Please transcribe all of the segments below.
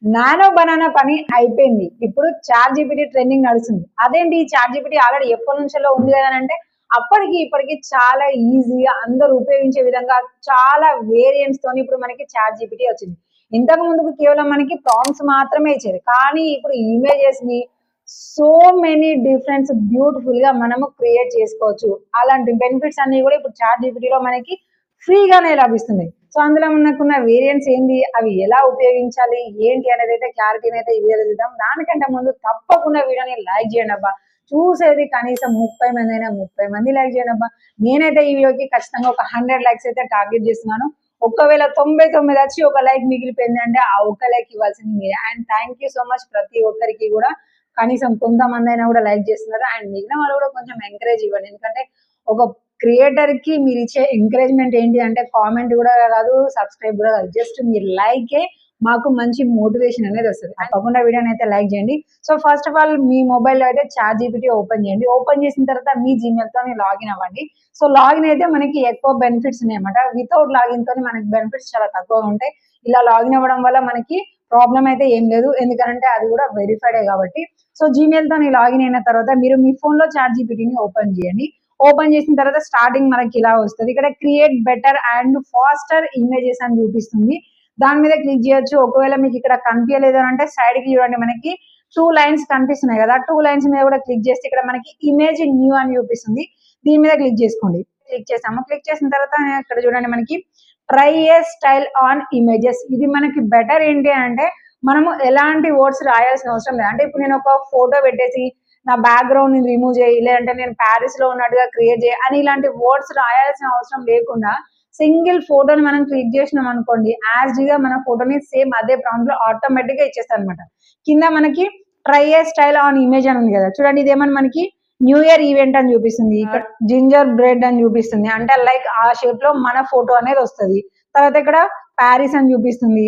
Nano banana పని అయిపోయింది. ఇప్పుడు చాట్ జీపీటీ ట్రెండింగ్ నడుస్తుంది. అదేంటి చాట్ జీపీటీ ఆల్రెడీ ఎప్పటి నుంచో ఉంది కదా అంటే అప్పటికి ఇప్పటికి చాలా ఈజీగా అందరూ ఉపయోగించే విధంగా చాలా వేరియంట్స్ తోని ఇప్పుడు మనకి చాట్ జీపీటీ వచ్చింది. ఇంతకు ముందుకు కేవలం మనకి ప్రాంప్ట్స్ మాత్రమే ఇచ్చేది. కానీ ఇప్పుడు ఇమేజెస్ ని సో మెనీ డిఫరెన్స్ బ్యూటిఫుల్ గా మనము క్రియేట్ చేసుకోవచ్చు. అలాంటి బెనిఫిట్స్ అన్ని కూడా ఇప్పుడు చాట్ జీపీటీలో మనకి ఫ్రీగానే లభిస్తుంది. సో అందులో మనకున్న వేరియంట్స్ ఏంది, అవి ఎలా ఉపయోగించాలి, ఏంటి అనేది అయితే క్లారిటీని అయితే ఈ వీడియోలో చూద్దాం. దానికంటే ముందు తప్పకుండా వీడియోని లైక్ చేయండి అబ్బా. చూసేది కనీసం 30 మంది అయినా 30 మంది లైక్ చేయండి అబ్బా. నేనైతే ఈ వీడియోకి ఖచ్చితంగా ఒక 100 లైక్స్ అయితే టార్గెట్ చేస్తున్నాను. ఒకవేళ 99 వచ్చి ఒక లైక్ మిగిలిపోయింది అంటే ఆ ఒక్క లైక్ ఇవ్వాల్సింది మీరే. And thank you so much ప్రతి ఒక్కరికి కూడా. కనీసం కొంతమంది అయినా కూడా లైక్ చేస్తున్నారు. అండ్ మిగిలిన వాళ్ళు కూడా కొంచెం ఎంకరేజ్ ఇవ్వండి. ఎందుకంటే ఒక క్రియేటర్ కి మీరు ఇచ్చే ఎంకరేజ్మెంట్ ఏంటి అంటే కామెంట్ కూడా కాదు, సబ్స్క్రైబ్ కూడా కాదు, జస్ట్ మీరు లైకే మాకు మంచి మోటివేషన్ అనేది వస్తుంది. తప్పకుండా వీడియోని అయితే లైక్ చేయండి. సో ఫస్ట్ ఆఫ్ ఆల్ మీ మొబైల్లో అయితే చాట్ జీపీటీ ఓపెన్ చేయండి. ఓపెన్ చేసిన తర్వాత మీ జీమెయిల్ తో లాగిన్ అవ్వండి. సో లాగిన్ అయితే మనకి ఎక్కువ బెనిఫిట్స్ ఉన్నాయి అన్నమాట. వితౌట్ లాగిన్ తో మనకి బెనిఫిట్స్ చాలా తక్కువగా ఉంటాయి. ఇలా లాగిన్ అవ్వడం వల్ల మనకి ప్రాబ్లం అయితే ఏం లేదు, ఎందుకంటే అది కూడా వెరిఫైడ్ కాబట్టి. సో జీమెయిల్ తో లాగిన్ అయిన తర్వాత మీరు మీ ఫోన్ లో చాట్ జీపీటీని ఓపెన్ చేయండి. ఓపెన్ చేసిన తర్వాత స్టార్టింగ్ మనకి ఇలా వస్తుంది. ఇక్కడ create better and faster images అని చూపిస్తుంది. దాని మీద క్లిక్ చేయొచ్చు. ఒకవేళ మీకు ఇక్కడ కనిపించలేదు అంటే సైడ్ కి చూడండి, మనకి 2 లైన్స్ కనిపిస్తున్నాయి కదా, 2 లైన్స్ మీద కూడా క్లిక్ చేస్తే ఇక్కడ మనకి ఇమేజ్ న్యూ అని చూపిస్తుంది. దీని మీద క్లిక్ చేసుకోండి. క్లిక్ చేసాము. క్లిక్ చేసిన తర్వాత ఇక్కడ చూడండి మనకి try A style on images. ఇది మనకి బెటర్ ఏంటి అంటే మనము ఎలాంటి వర్డ్స్ రాయాల్సిన అవసరం లేదు. అంటే ఇప్పుడు నేను ఒక ఫోటో పెట్టేసి నా బ్యాక్గ్రౌండ్ ని రిమూవ్ చేయి, లేదంటే నేను ప్యారిస్ లో ఉన్నట్టుగా క్రియేట్ చేయి అని ఇలాంటి వర్డ్స్ రాయాల్సిన అవసరం లేకుండా సింగిల్ ఫోటోని మనం క్లిక్ చేసినాం అనుకోండి, యాజ్ గా మన ఫోటోని సేమ్ అదే ప్రాంప్ట్ లో ఆటోమేటిక్ గా ఇచ్చేస్తాం అనమాట. కింద మనకి try A style on image అని ఉంది కదా, చూడండి ఇదేమని మనకి న్యూ ఇయర్ ఈవెంట్ అని చూపిస్తుంది. ఇక్కడ జింజర్ బ్రెడ్ అని చూపిస్తుంది, అంటే లైక్ ఆ షేప్ లో మన ఫోటో అనేది వస్తుంది. తర్వాత ఇక్కడ ప్యారిస్ అని చూపిస్తుంది,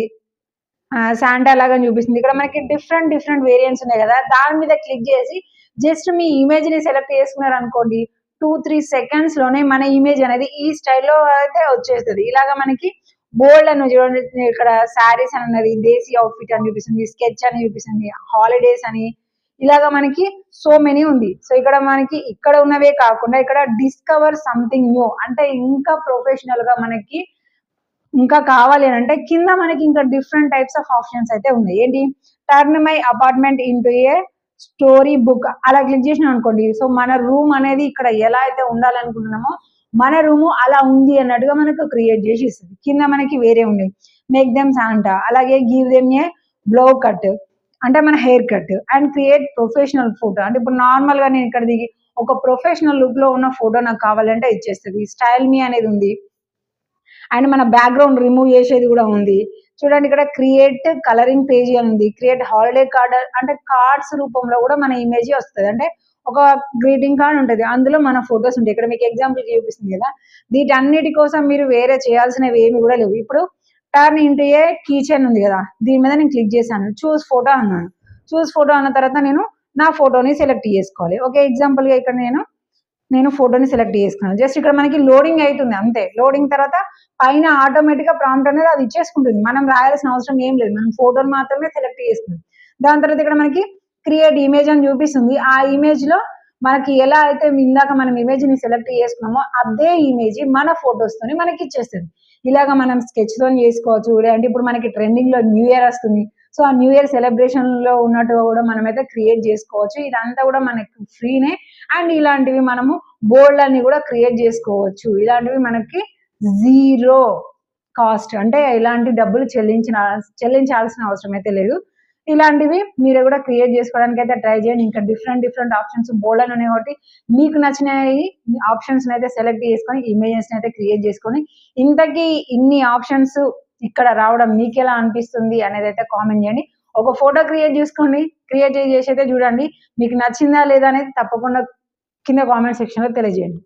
శాంటా లాగా చూపిస్తుంది. ఇక్కడ మనకి డిఫరెంట్ డిఫరెంట్ వేరియంట్స్ ఉన్నాయి కదా, దాని మీద క్లిక్ చేసి జస్ట్ మీ ఇమేజ్ ని సెలెక్ట్ చేసుకున్నారు అనుకోండి, 2-3 సెకండ్స్ లోనే మన ఇమేజ్ అనేది ఈ స్టైల్లో అయితే వచ్చేస్తుంది. ఇలాగా మనకి బోల్డ్ అని చూడండి, ఇక్కడ శారీస్ అని ఉన్నది, దేశీ అవుట్ఫిట్ అని చూపిస్తుంది, స్కెచ్ అని చూపిస్తుంది, హాలిడేస్ అని, ఇలాగా మనకి సో మెనీ ఉంది. సో ఇక్కడ మనకి ఇక్కడ ఉన్నవే కాకుండా ఇక్కడ డిస్కవర్ సంథింగ్ న్యూ అంటే ఇంకా ప్రొఫెషనల్ గా మనకి ఇంకా కావాలి అని అంటే కింద మనకి ఇంకా డిఫరెంట్ టైప్స్ ఆఫ్ ఆప్షన్స్ అయితే ఉన్నాయి. ఏంటి, turn my apartment into A story book అలా క్లిక్ చేసినాం అనుకోండి, సో మన రూమ్ అనేది ఇక్కడ ఎలా అయితే ఉండాలనుకుంటున్నామో మన రూమ్ అలా ఉంది అన్నట్టుగా మనకు క్రియేట్ చేసి ఇస్తుంది. కింద మనకి వేరే ఉన్నాయి, మేక్ దెమ్ శాంటా, అలాగే గివ్ దెమ్ ఏ బ్లో కట్ అంటే మన hair cut, and create professional photo అంటే ఇప్పుడు నార్మల్ గా నేను ఇక్కడ దిగి ఒక ప్రొఫెషనల్ లుక్ లో ఉన్న ఫోటో నాకు కావాలంటే ఇచ్చేస్తుంది. స్టైల్ మీ అనేది ఉంది, అండ్ మన బ్యాక్గ్రౌండ్ రిమూవ్ చేసేది కూడా ఉంది. చూడండి ఇక్కడ క్రియేట్ కలరింగ్ పేజీ అని ఉంది, క్రియేట్ హాలిడే కార్డ్ అంటే కార్డ్స్ రూపంలో కూడా మన ఇమేజ్ వస్తుంది. అంటే ఒక గ్రీటింగ్ కార్డ్ ఉంటుంది, అందులో మన ఫొటోస్ ఉంటాయి. ఇక్కడ మీకు ఎగ్జాంపుల్ చూపిస్తుంది కదా, వీటన్నిటి కోసం మీరు వేరే చేయాల్సినవి ఏమి కూడా లేవు. ఇప్పుడు టర్న్ ఇంటూ ఏ కీచెన్ ఉంది కదా, దీని మీద నేను క్లిక్ చేశాను, చూస్ ఫోటో అన్నాను. చూస్ ఫోటో అన్న తర్వాత నేను నా ఫోటోని సెలెక్ట్ చేసుకోవాలి. ఓకే, ఎగ్జాంపుల్ గా ఇక్కడ నేను ఫోటోని సెలెక్ట్ చేసుకున్నాను. జస్ట్ ఇక్కడ మనకి లోడింగ్ అవుతుంది అంతే. లోడింగ్ తర్వాత పైన ఆటోమేటిక్ గా ప్రాంప్ట్ అనేది అది ఇచ్చేసుకుంటుంది, మనం రాయాల్సిన అవసరం ఏం లేదు, మనం ఫోటోని మాత్రమే సెలెక్ట్ చేసుకుంటాం. దాని తర్వాత ఇక్కడ మనకి క్రియేట్ ఇమేజ్ అని చూపిస్తుంది. ఆ ఇమేజ్ లో మనకి ఎలా అయితే ఇందాక మనం ఇమేజ్ ని సెలెక్ట్ చేసుకున్నామో అదే ఇమేజ్ మన ఫొటోస్ తోని మనకి ఇచ్చేస్తుంది. ఇలాగా మనం స్కెచ్ తో చేసుకోవచ్చు, లేదంటే ఇప్పుడు మనకి ట్రెండింగ్ లో న్యూ ఇయర్ వస్తుంది, సో ఆ న్యూ ఇయర్ సెలబ్రేషన్ లో ఉన్నట్టుగా కూడా మనం అయితే క్రియేట్ చేసుకోవచ్చు. ఇదంతా కూడా మనకి ఫ్రీనే. అండ్ ఇలాంటివి మనము బోల్డ్ అన్ని కూడా క్రియేట్ చేసుకోవచ్చు. ఇలాంటివి మనకి జీరో కాస్ట్, అంటే ఇలాంటి డబ్బులు చెల్లించాల్సిన అవసరం అయితే లేదు. ఇలాంటివి మీరు కూడా క్రియేట్ చేసుకోవడానికి అయితే ట్రై చేయండి. ఇంకా డిఫరెంట్ డిఫరెంట్ ఆప్షన్స్ బోల్డ్ అని ఉన్నాయి కాబట్టి మీకు నచ్చిన ఆప్షన్స్ అయితే సెలెక్ట్ చేసుకొని ఇమేజెస్ అయితే క్రియేట్ చేసుకొని, ఇంతకీ ఇన్ని ఆప్షన్స్ ఇక్కడ రావడం మీకు ఎలా అనిపిస్తుంది అనేది అయితే కామెంట్ చేయండి. ఒక ఫోటో క్రియేట్ చేసుకోండి, క్రియేట్ చేసి అయితే చూడండి, మీకు నచ్చిందా లేదా అనేది తప్పకుండా కింద కామెంట్ సెక్షన్ లో తెలియజేయండి.